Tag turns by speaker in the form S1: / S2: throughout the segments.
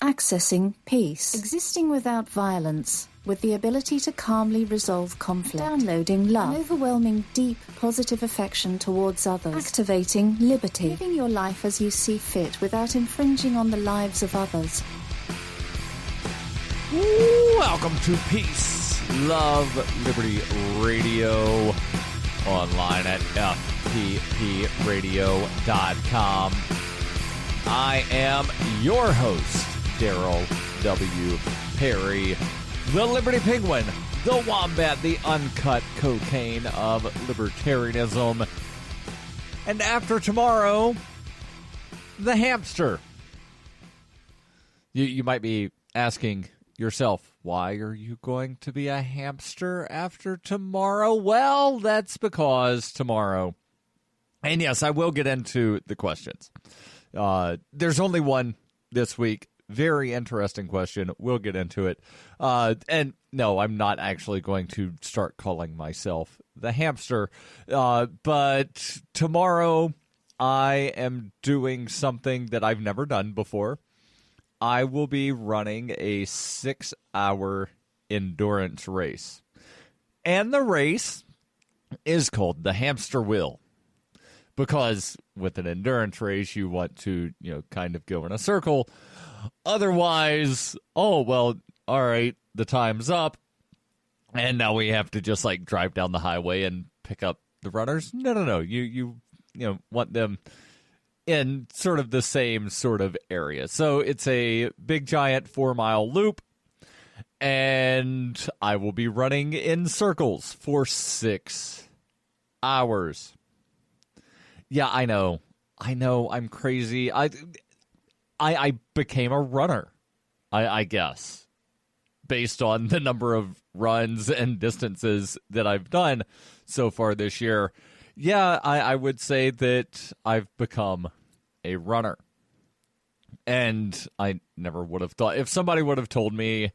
S1: Accessing peace. Existing without violence, with the ability to calmly resolve conflict. Downloading love. An overwhelming, deep, positive affection towards others. Activating liberty. Living your life as you see fit without infringing on the lives of others.
S2: Welcome to Peace, Love, Liberty Radio, online at fppradio.com. I am your host, Darryl W. Perry, the Liberty Penguin, the Wombat, the uncut cocaine of libertarianism. And after tomorrow, the hamster. You might be asking yourself, why are you going to be a hamster after tomorrow? Well, that's because tomorrow, and yes, I will get into the questions. There's only one this week. Very interesting question. We'll get into it. And no, I'm not actually going to start calling myself the hamster. But tomorrow I am doing something that I've never done before. I will be running a 6-hour endurance race. And the race is called the Hamsterweheel. Because with an endurance race, you want to, kind of go in a circle. Otherwise, all right, the time's up. And now we have to just drive down the highway and pick up the runners. No. You want them in sort of the same sort of area. So it's a big, giant 4-mile loop. And I will be running in circles for 6 hours. Yeah, I know. I'm crazy. I became a runner, I guess, based on the number of runs and distances that I've done so far this year. Yeah, I would say that I've become a runner. And I never would have thought, if somebody would have told me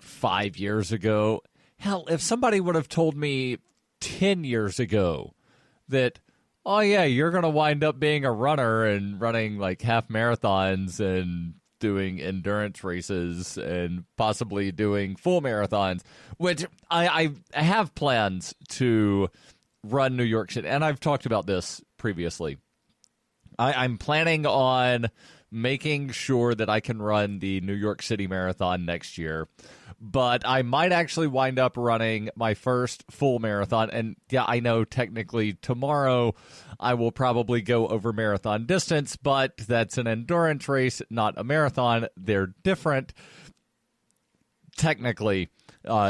S2: 5 years ago, hell, if somebody would have told me 10 years ago that, oh, yeah, you're going to wind up being a runner and running half marathons and doing endurance races and possibly doing full marathons, which I have plans to run New York City. And I've talked about this previously. I'm planning on making sure that I can run the New York City Marathon next year. But I might actually wind up running my first full marathon. And yeah, I know technically tomorrow I will probably go over marathon distance, but that's an endurance race, not a marathon. They're different. Technically,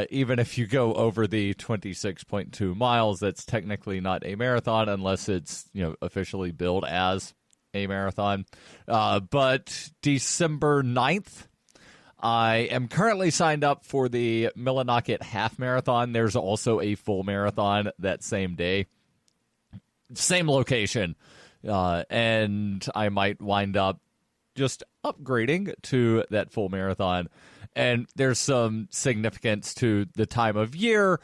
S2: even if you go over the 26.2 miles, that's technically not a marathon unless it's, officially billed as a marathon. But December 9th, I am currently signed up for the Millinocket Half Marathon. There's also a full marathon that same day. Same location. And I might wind up just upgrading to that full marathon. And there's some significance to the time of year,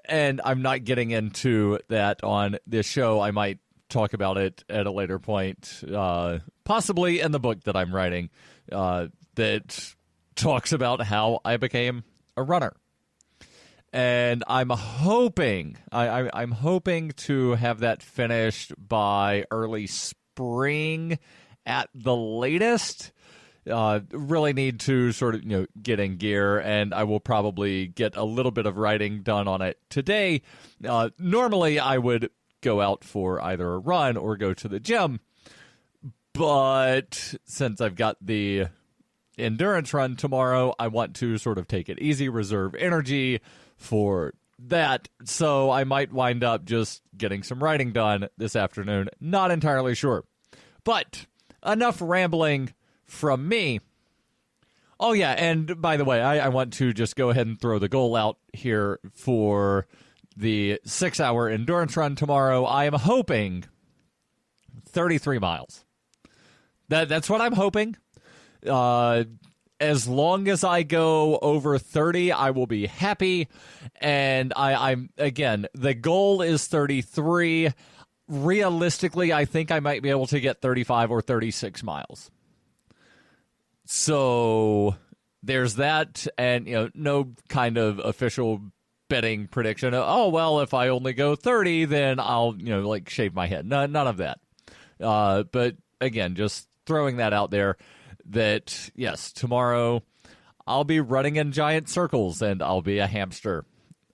S2: and I'm not getting into that on this show. I might talk about it at a later point, possibly in the book that I'm writing, that talks about how I became a runner. And I'm hoping, I'm hoping to have that finished by early spring at the latest. Really need to sort of, get in gear, and I will probably get a little bit of writing done on it today. Normally, I would go out for either a run or go to the gym, but since I've got the endurance run tomorrow, I want to sort of take it easy, reserve energy for that, so I might wind up just getting some writing done this afternoon. Not entirely sure, but enough rambling from me. Oh, yeah, and by the way, I want to just go ahead and throw the goal out here for the 6-hour endurance run tomorrow. I am hoping 33 miles. That's what I'm hoping. As long as I go over 30, I will be happy. And I'm again, the goal is 33. Realistically, I think I might be able to get 35 or 36 miles. So there's that, and no kind of official betting prediction. Oh, well, if I only go 30, then I'll shave my head. None of that. But again, just throwing that out there. That yes, tomorrow I'll be running in giant circles, and I'll be a hamster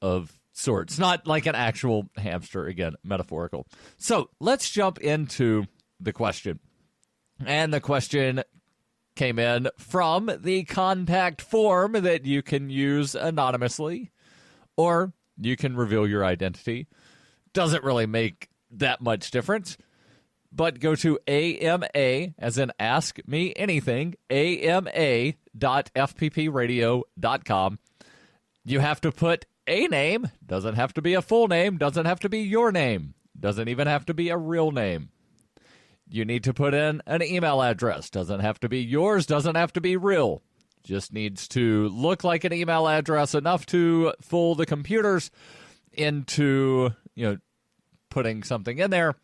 S2: of sorts. Not like an actual hamster, again, metaphorical. So let's jump into the question. And the question came in from the contact form that you can use anonymously, or you can reveal your identity. Doesn't really make that much difference. But go to AMA, as in Ask Me Anything, AMA.FPPradio.com. You have to put a name. Doesn't have to be a full name. Doesn't have to be your name. Doesn't even have to be a real name. You need to put in an email address. Doesn't have to be yours. Doesn't have to be real. Just needs to look like an email address enough to fool the computers into, putting something in there,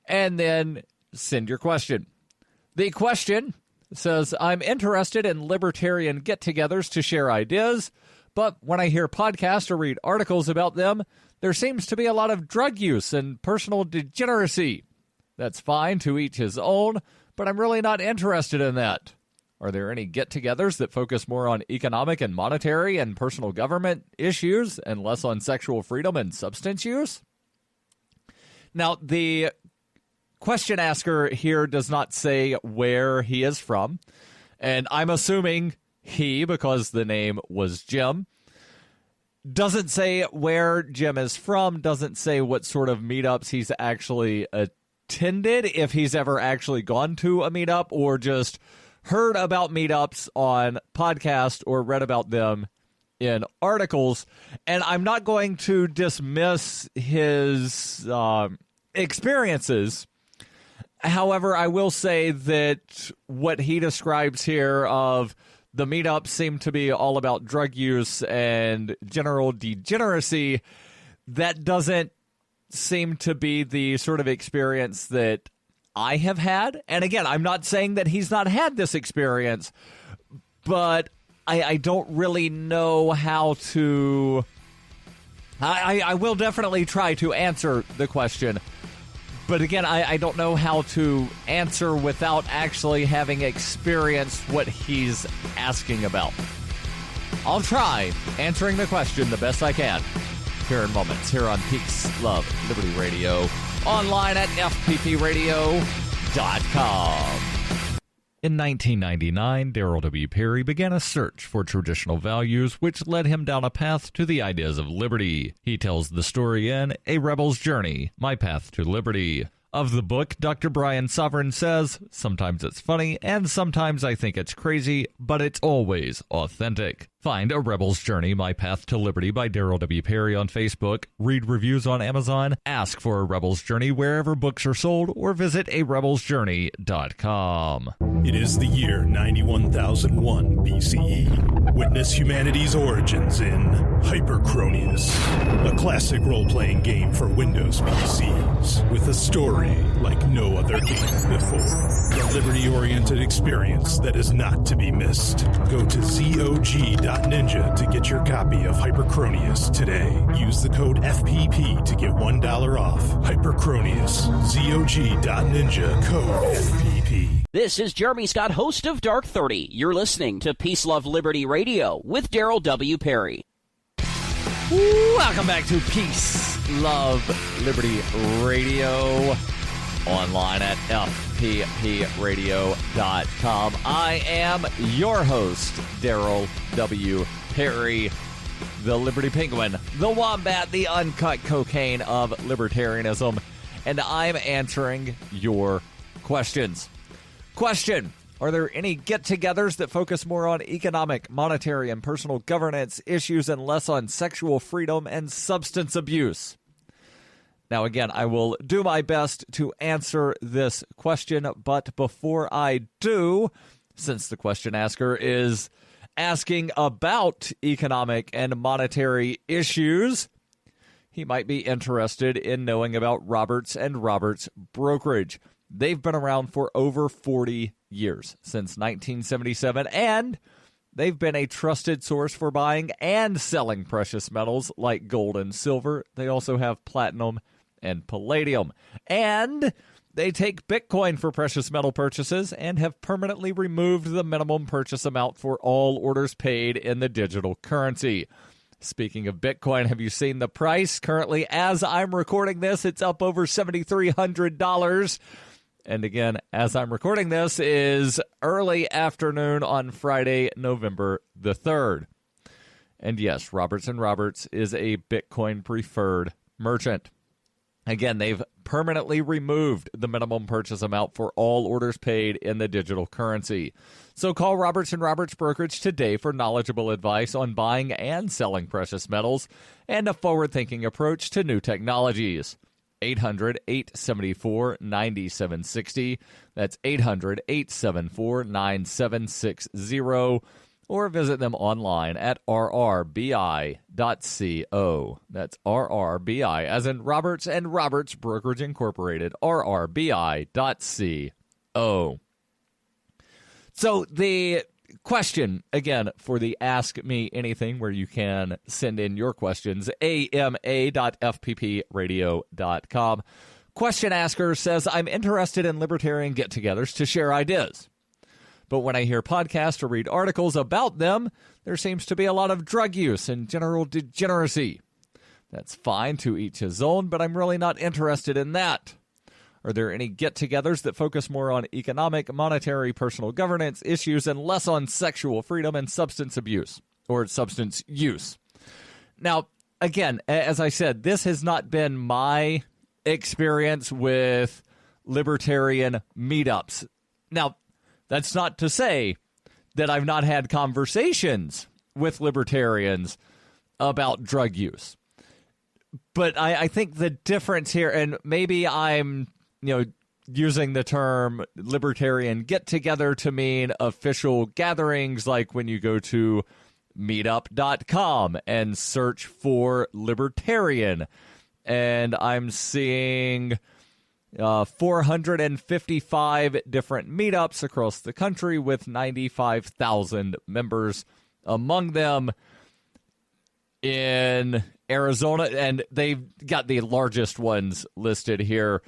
S2: and then send your question. The question says, I'm interested in libertarian get-togethers to share ideas, but when I hear podcasts or read articles about them, there seems to be a lot of drug use and personal degeneracy. That's fine, to each his own, but I'm really not interested in that. Are there any get-togethers that focus more on economic and monetary and personal government issues and less on sexual freedom and substance use? Now, the question asker here does not say where he is from, and I'm assuming he, because the name was Jim, doesn't say where Jim is from, doesn't say what sort of meetups he's actually attended, if he's ever actually gone to a meetup or just heard about meetups on podcasts or read about them in articles. And I'm not going to dismiss his experiences. However, I will say that what he describes here of the meetups seem to be all about drug use and general degeneracy, that doesn't seem to be the sort of experience that I have had. And again, I'm not saying that he's not had this experience, but I don't really know how to... I will definitely try to answer the question. But again, I don't know how to answer without actually having experienced what he's asking about. I'll try answering the question the best I can here in moments, here on Peace, Love, Liberty Radio, online at fppradio.com. In 1999, Darryl W. Perry began a search for traditional values, which led him down a path to the ideas of liberty. He tells the story in A Rebel's Journey, My Path to Liberty. Of the book, Dr. Brian Sovereign says, sometimes it's funny, and sometimes I think it's crazy, but it's always authentic. Find A Rebel's Journey, My Path to Liberty by Darryl W. Perry on Facebook, read reviews on Amazon, ask for A Rebel's Journey wherever books are sold, or visit arebelsjourney.com.
S3: It is the year 91,001 BCE. Witness humanity's origins in Hyperchronius, a classic role-playing game for Windows PCs, with a story like no other game before. A liberty-oriented experience that is not to be missed. Go to ZOG.Ninja to get your copy of Hyperchronius today. Use the code FPP to get $1 off. Hyperchronius, ZOG.Ninja, code FPP.
S4: This is Jeremy Scott, host of Dark 30. You're listening to Peace, Love, Liberty Radio with Darryl W. Perry.
S2: Welcome back to Peace, Love, Liberty Radio, online at fppradio.com. I am your host, Darryl W. Perry, the Liberty Penguin, the Wombat, the uncut cocaine of libertarianism, and I'm answering your questions. Question: are there any get-togethers that focus more on economic, monetary, and personal governance issues and less on sexual freedom and substance abuse? Now, again, I will do my best to answer this question, but before I do, since the question asker is asking about economic and monetary issues, he might be interested in knowing about Roberts and Roberts Brokerage. They've been around for over 40 years, since 1977, and they've been a trusted source for buying and selling precious metals like gold and silver. They also have platinum and palladium. And they take Bitcoin for precious metal purchases and have permanently removed the minimum purchase amount for all orders paid in the digital currency. Speaking of Bitcoin, have you seen the price? Currently, as I'm recording this, it's up over $7,300. And again, as I'm recording this, is early afternoon on Friday, November the 3rd. And yes, Roberts & Roberts is a Bitcoin preferred merchant. Again, they've permanently removed the minimum purchase amount for all orders paid in the digital currency. So call Roberts & Roberts Brokerage today for knowledgeable advice on buying and selling precious metals and a forward-thinking approach to new technologies. 800-874-9760. That's 800-874-9760. Or visit them online at rrbi.co. That's RRBI, as in Roberts & Roberts Brokerage Incorporated, rrbi.co. So the question, again, for the Ask Me Anything, where you can send in your questions, ama.fppradio.com. Question asker says, I'm interested in libertarian get-togethers to share ideas. But when I hear podcasts or read articles about them, there seems to be a lot of drug use and general degeneracy. That's fine, to each his own, but I'm really not interested in that. Are there any get-togethers that focus more on economic, monetary, personal governance issues and less on sexual freedom and substance abuse or substance use? Now, again, as I said, this has not been my experience with libertarian meetups. Now, that's not to say that I've not had conversations with libertarians about drug use. But I think the difference here, and maybe I'm using the term libertarian get-together to mean official gatherings, like when you go to meetup.com and search for libertarian. And I'm seeing 455 different meetups across the country with 95,000 members among them in Arizona. And they've got the largest ones listed here.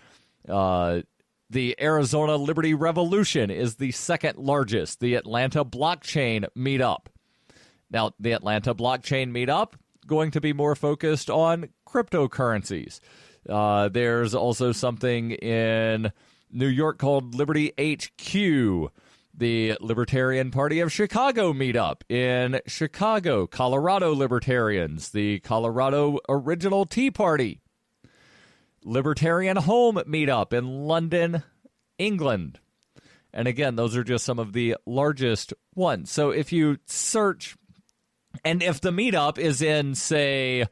S2: The Arizona Liberty Revolution is the second largest. The Atlanta Blockchain Meetup. Now, the Atlanta Blockchain Meetup going to be more focused on cryptocurrencies. There's also something in New York called Liberty HQ, the Libertarian Party of Chicago meetup in Chicago, Colorado Libertarians, the Colorado Original Tea Party, Libertarian Home meetup in London, England. And again, those are just some of the largest ones. So if you search, and if the meetup is in, say,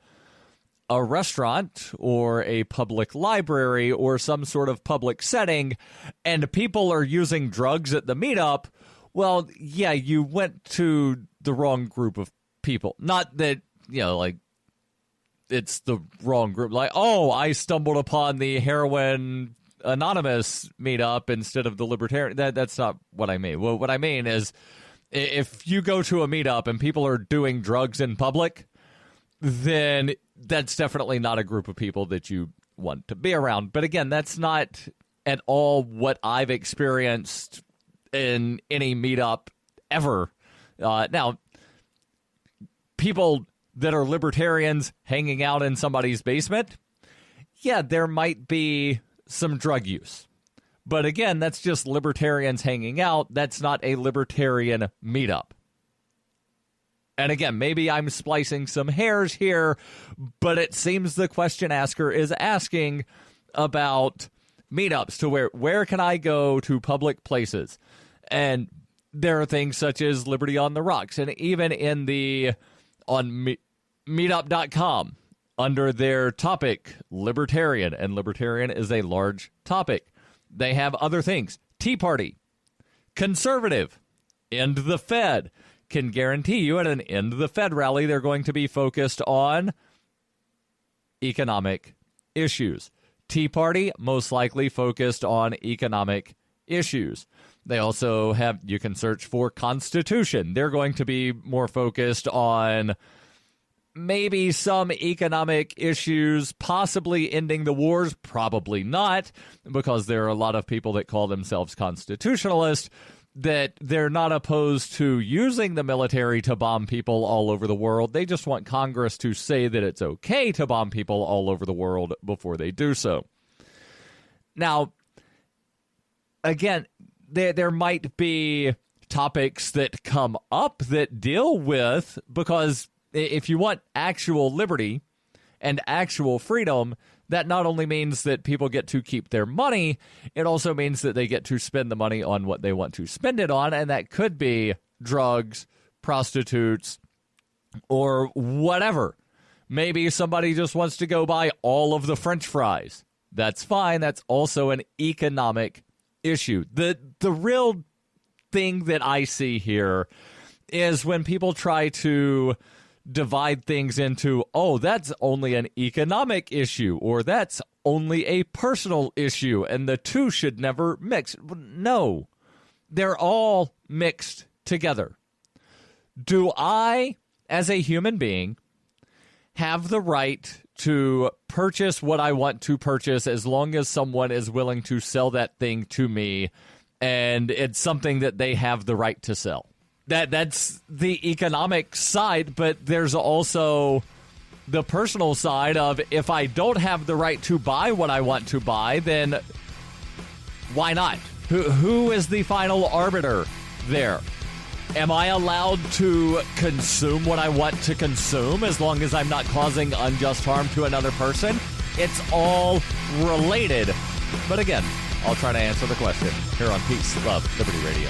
S2: a restaurant or a public library or some sort of public setting, and people are using drugs at the meetup, well, yeah, you went to the wrong group of people. Not that, it's the wrong group. Like, oh, I stumbled upon the Heroin Anonymous meetup instead of the Libertarian. That's not what I mean. Well, what I mean is, if you go to a meetup and people are doing drugs in public, then that's definitely not a group of people that you want to be around. But again, that's not at all what I've experienced in any meetup ever. Now, people that are libertarians hanging out in somebody's basement, yeah, there might be some drug use. But again, that's just libertarians hanging out. That's not a libertarian meetup. And again, maybe I'm splicing some hairs here, but it seems the question asker is asking about meetups to where can I go to public places? And there are things such as Liberty on the Rocks. And even on meetup.com, under their topic, Libertarian, and Libertarian is a large topic, they have other things. Tea Party, Conservative, End the Fed. Can guarantee you at an End the Fed rally, they're going to be focused on economic issues. Tea Party, most likely focused on economic issues. They also have, you can search for Constitution. They're going to be more focused on maybe some economic issues, possibly ending the wars, probably not, because there are a lot of people that call themselves constitutionalists, that they're not opposed to using the military to bomb people all over the world. They just want Congress to say that it's okay to bomb people all over the world before they do so. Now, again, there might be topics that come up that deal with, because if you want actual liberty and actual freedom, that not only means that people get to keep their money, it also means that they get to spend the money on what they want to spend it on, and that could be drugs, prostitutes, or whatever. Maybe somebody just wants to go buy all of the French fries. That's fine. That's also an economic issue. The real thing that I see here is when people try to divide things into, oh, that's only an economic issue, or that's only a personal issue, and the two should never mix. No, they're all mixed together. Do I, as a human being, have the right to purchase what I want to purchase as long as someone is willing to sell that thing to me and it's something that they have the right to sell? That's the economic side, but there's also the personal side of, if I don't have the right to buy what I want to buy, then why not? Who is the final arbiter there? Am I allowed to consume what I want to consume as long as I'm not causing unjust harm to another person? It's all related. But again, I'll try to answer the question here on Peace, Love, Liberty Radio.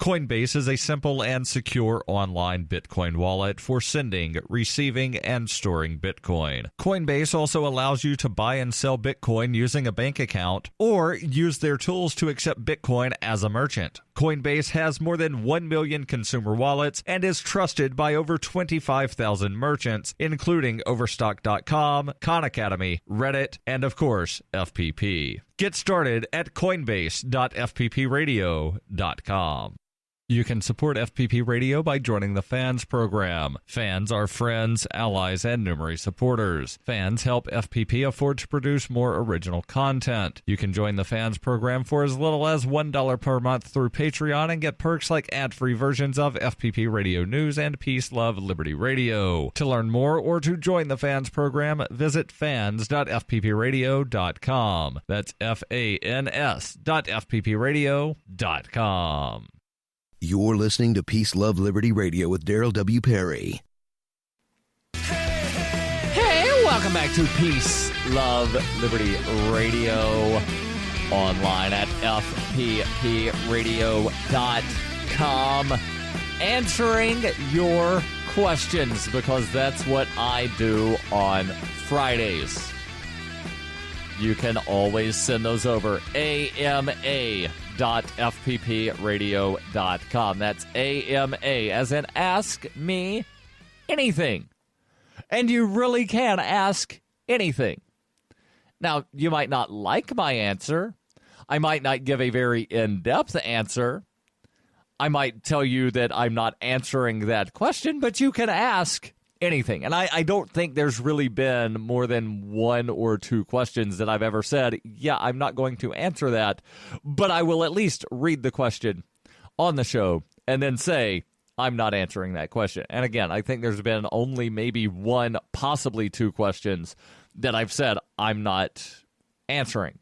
S5: Coinbase is a simple and secure online Bitcoin wallet for sending, receiving, and storing Bitcoin. Coinbase also allows you to buy and sell Bitcoin using a bank account or use their tools to accept Bitcoin as a merchant. Coinbase has more than 1 million consumer wallets and is trusted by over 25,000 merchants, including Overstock.com, Khan Academy, Reddit, and of course, FPP. Get started at coinbase.fppradio.com. You can support FPP Radio by joining the Fans program. Fans are friends, allies, and numerous supporters. Fans help FPP afford to produce more original content. You can join the Fans program for as little as $1 per month through Patreon and get perks like ad-free versions of FPP Radio News and Peace, Love, Liberty Radio. To learn more or to join the Fans program, visit fans.fppradio.com. That's fans.fppradio.com.
S6: You're listening to Peace, Love, Liberty Radio with Darryl W. Perry.
S2: Hey, welcome back to Peace, Love, Liberty Radio, online at fppradio.com, answering your questions, because that's what I do on Fridays. You can always send those over, ama.fppradio.com. That's AMA, as in ask me anything. And you really can ask anything. Now, you might not like my answer. I might not give a very in-depth answer. I might tell you that I'm not answering that question, but you can ask anything. And I don't think there's really been more than one or two questions that I've ever said, yeah, I'm not going to answer that, but I will at least read the question on the show and then say, I'm not answering that question. And again, I think there's been only maybe one, possibly two questions that I've said I'm not answering.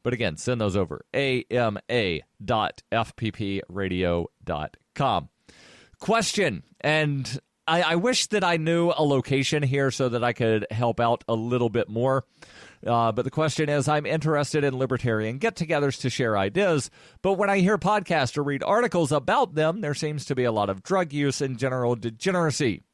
S2: But again, send those over, ama.fppradio.com. Question, and I wish that I knew a location here so that I could help out a little bit more. But the question is, I'm interested in libertarian get-togethers to share ideas, but when I hear podcasts or read articles about them, there seems to be a lot of drug use and general degeneracy.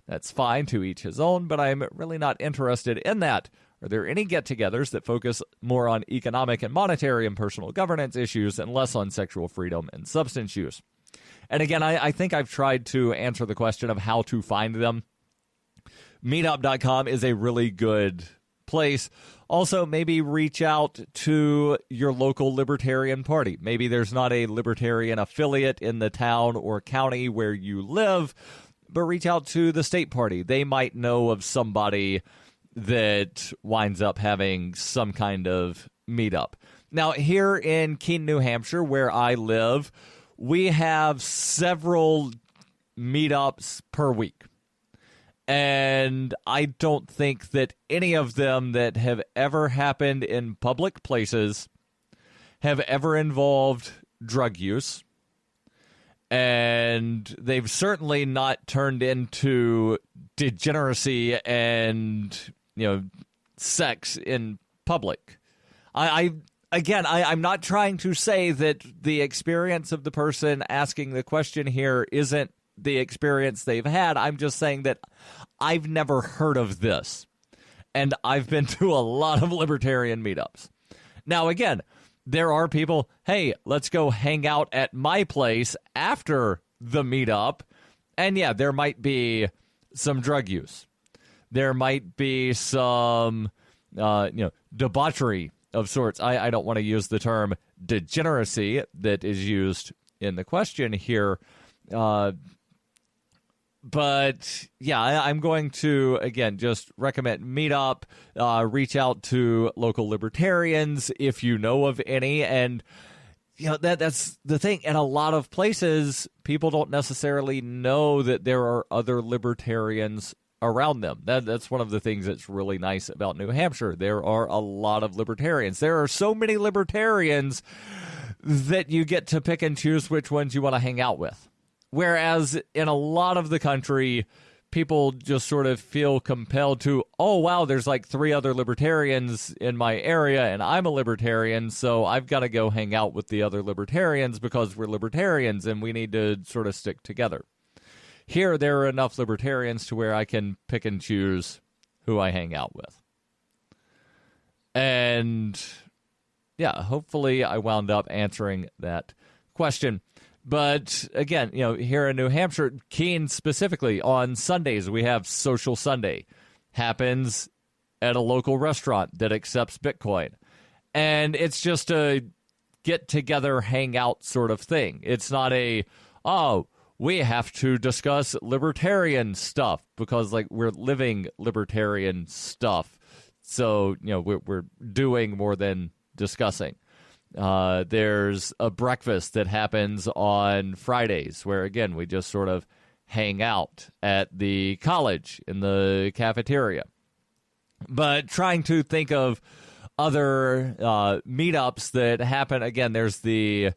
S2: That's fine, to each his own, but I'm really not interested in that. Are there any get-togethers that focus more on economic and monetary and personal governance issues and less on sexual freedom and substance use? And again, I think I've tried to answer the question of how to find them. Meetup.com is a really good place. Also, maybe reach out to your local Libertarian Party. Maybe there's not a Libertarian affiliate in the town or county where you live, but reach out to the state party. They might know of somebody that winds up having some kind of meetup. Now, here in Keene, New Hampshire, where I live, we have several meetups per week. And I don't think that any of them that have ever happened in public places have ever involved drug use. And they've certainly not turned into degeneracy and, sex in public. I'm not trying to say that the experience of the person asking the question here isn't the experience they've had. I'm just saying that I've never heard of this. And I've been to a lot of Libertarian meetups. Now, again, there are people, hey, let's go hang out at my place after the meetup. And yeah, there might be some drug use. There might be some, debauchery of sorts. I don't want to use the term degeneracy that is used in the question here. But yeah, I'm going to, again, just recommend meetup, reach out to local libertarians if you know of any. And, that's the thing. In a lot of places, people don't necessarily know that there are other libertarians around them. That's one of the things that's really nice about New Hampshire. There are a lot of libertarians. There are so many libertarians that you get to pick and choose which ones you want to hang out with. Whereas in a lot of the country, people just sort of feel compelled to, oh, wow, there's like 3 other libertarians in my area, and I'm a libertarian, so I've got to go hang out with the other libertarians because we're libertarians and we need to sort of stick together. Here, there are enough libertarians to where I can pick and choose who I hang out with. And yeah, hopefully I wound up answering that question. But again, here in New Hampshire, Keene specifically, on Sundays, we have Social Sunday. Happens at a local restaurant that accepts Bitcoin. And it's just a get-together, hang-out sort of thing. It's not we have to discuss libertarian stuff because, we're living libertarian stuff. So, we're doing more than discussing. There's a breakfast that happens on Fridays where, again, we just sort of hang out at the college in the cafeteria. But trying to think of other meetups that happen, again, there's the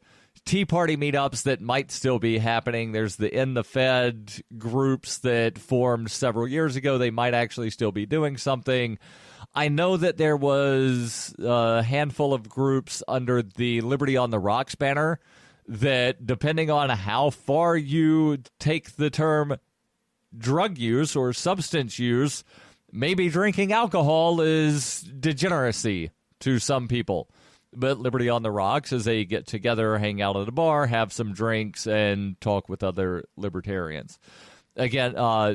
S2: Tea Party meetups that might still be happening. There's the In the Fed groups that formed several years ago. They might actually still be doing something. I know that there was a handful of groups under the Liberty on the Rocks banner that, depending on how far you take the term drug use or substance use, maybe drinking alcohol is degeneracy to some people. But Liberty on the Rocks is a get together, hang out at a bar, have some drinks, and talk with other libertarians. Again,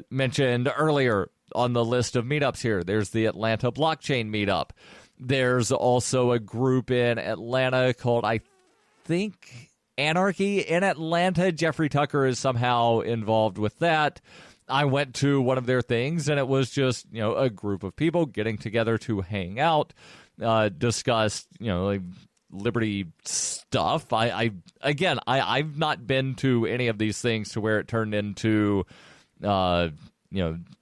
S2: mentioned earlier on the list of meetups here, there's the Atlanta Blockchain Meetup. There's also a group in Atlanta called, I think, Anarchy in Atlanta. Jeffrey Tucker is somehow involved with that. I went to one of their things, and it was just, a group of people getting together to hang out, discuss, liberty stuff. I've not been to any of these things to where it turned into,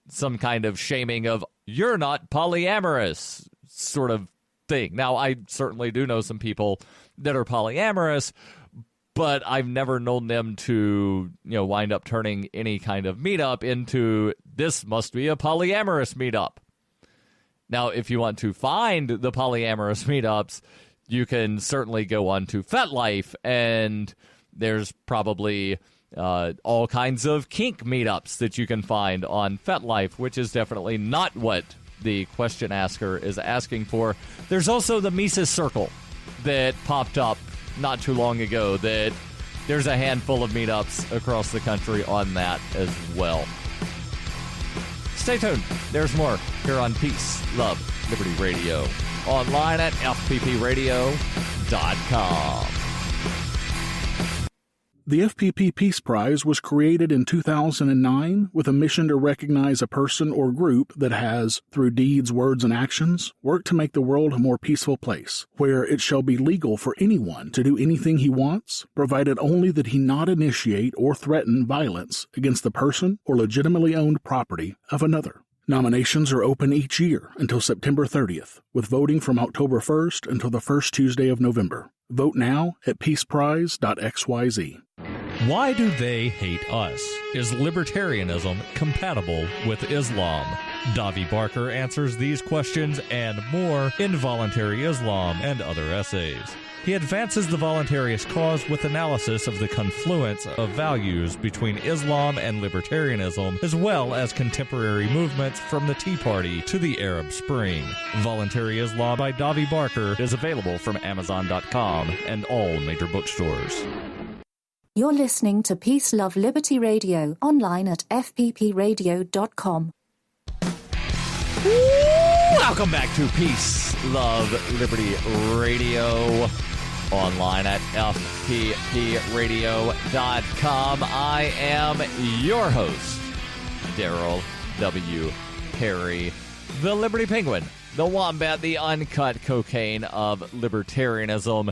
S2: some kind of shaming of, you're not polyamorous sort of thing. Now, I certainly do know some people that are polyamorous, but I've never known them to, wind up turning any kind of meetup into, this must be a polyamorous meetup. Now, if you want to find the polyamorous meetups, you can certainly go on to FetLife, and there's probably all kinds of kink meetups that you can find on FetLife, which is definitely not what the question asker is asking for. There's also the Mises Circle that popped up not too long ago, that there's a handful of meetups across the country on that as well. Stay tuned. There's more here on Peace, Love, Liberty Radio. Online at fppradio.com.
S7: The FPP Peace Prize was created in 2009 with a mission to recognize a person or group that has, through deeds, words, and actions, worked to make the world a more peaceful place, where it shall be legal for anyone to do anything he wants, provided only that he not initiate or threaten violence against the person or legitimately owned property of another. Nominations are open each year until September 30th, with voting from October 1st until the first Tuesday of November. Vote now at peaceprize.xyz.
S5: Why do they hate us? Is libertarianism compatible with Islam? Davi Barker answers these questions and more in Voluntary Islam and Other Essays. He advances the voluntarist cause with analysis of the confluence of values between Islam and libertarianism, as well as contemporary movements from the Tea Party to the Arab Spring. Voluntary Islam by Davi Barker is available from Amazon.com and all major bookstores.
S1: You're listening to Peace, Love, Liberty Radio, online at fppradio.com.
S2: Welcome back to Peace, Love, Liberty Radio, online at fppradio.com. I am your host, Darryl W. Perry, the Liberty Penguin, the Wombat, the uncut cocaine of libertarianism.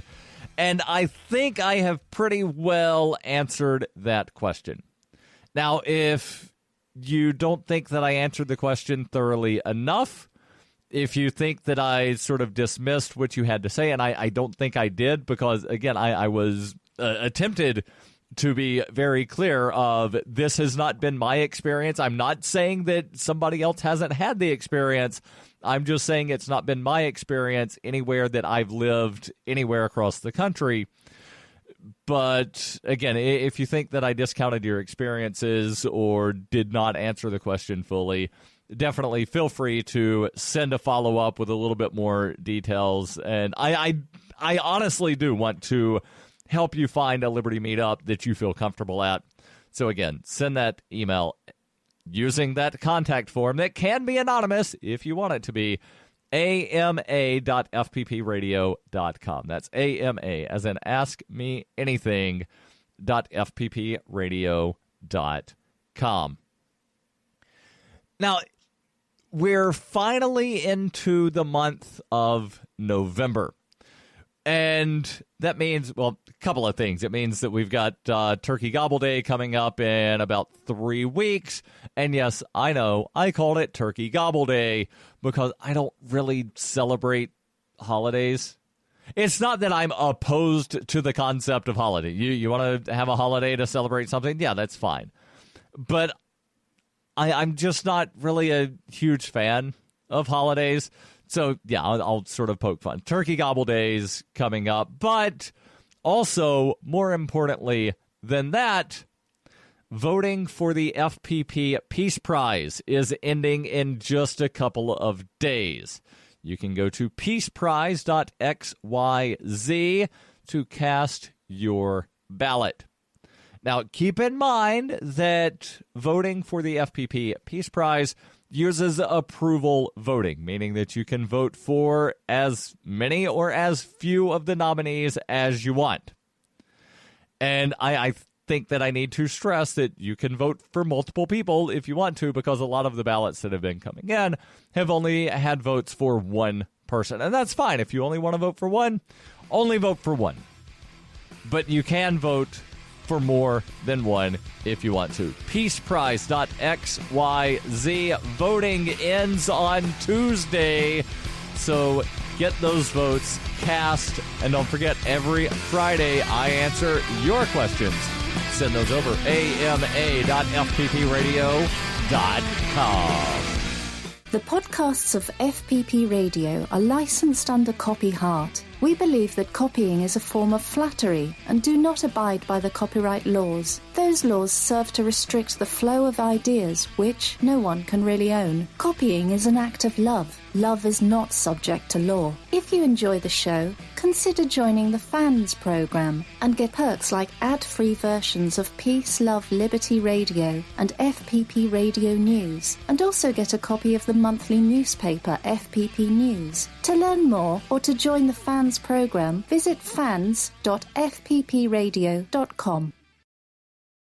S2: And I think I have pretty well answered that question. Now, if you don't think that I answered the question thoroughly enough, if you think that I sort of dismissed what you had to say, and I don't think I did, because, again, I was attempted to be very clear of this has not been my experience. I'm not saying that somebody else hasn't had the experience. I'm just saying it's not been my experience anywhere that I've lived anywhere across the country. But, again, if you think that I discounted your experiences or did not answer the question fully, definitely feel free to send a follow-up with a little bit more details. And I honestly do want to help you find a Liberty meetup that you feel comfortable at. So, again, send that email using that contact form that can be anonymous if you want it to be, ama.fppradio.com. That's AMA, as in Ask Me Anything, .fppradio.com. Now, we're finally into the month of November. And that means, well, a couple of things. It means that we've got Turkey Gobble Day coming up in about 3 weeks. And yes, I know, I called it Turkey Gobble Day because I don't really celebrate holidays. It's not that I'm opposed to the concept of holiday. You want to have a holiday to celebrate something? Yeah, that's fine. But I'm just not really a huge fan of holidays. So, yeah, I'll sort of poke fun. Turkey Gobble Days coming up. But also, more importantly than that, voting for the FPP Peace Prize is ending in just a couple of days. You can go to peaceprize.xyz to cast your ballot. Now, keep in mind that voting for the FPP Peace Prize uses approval voting, meaning that you can vote for as many or as few of the nominees as you want. And I think that I need to stress that you can vote for multiple people if you want to, because a lot of the ballots that have been coming in have only had votes for one person. And that's fine. If you only want to vote for one, only vote for one. But you can vote for more than one if you want to. Peaceprize.xyz. Voting ends on Tuesday, so get those votes cast. And don't forget, every Friday I answer your questions. Send those over, ama.fppradio.com.
S1: The podcasts of FPP Radio are licensed under Copy Heart. We believe that copying is a form of flattery and do not abide by the copyright laws. Those laws serve to restrict the flow of ideas which no one can really own. Copying is an act of love. Love is not subject to law. If you enjoy the show, consider joining the Fans program and get perks like ad-free versions of Peace, Love, Liberty Radio and FPP Radio News, and also get a copy of the monthly newspaper FPP News. To learn more or to join the Fans program, visit fans.fppradio.com.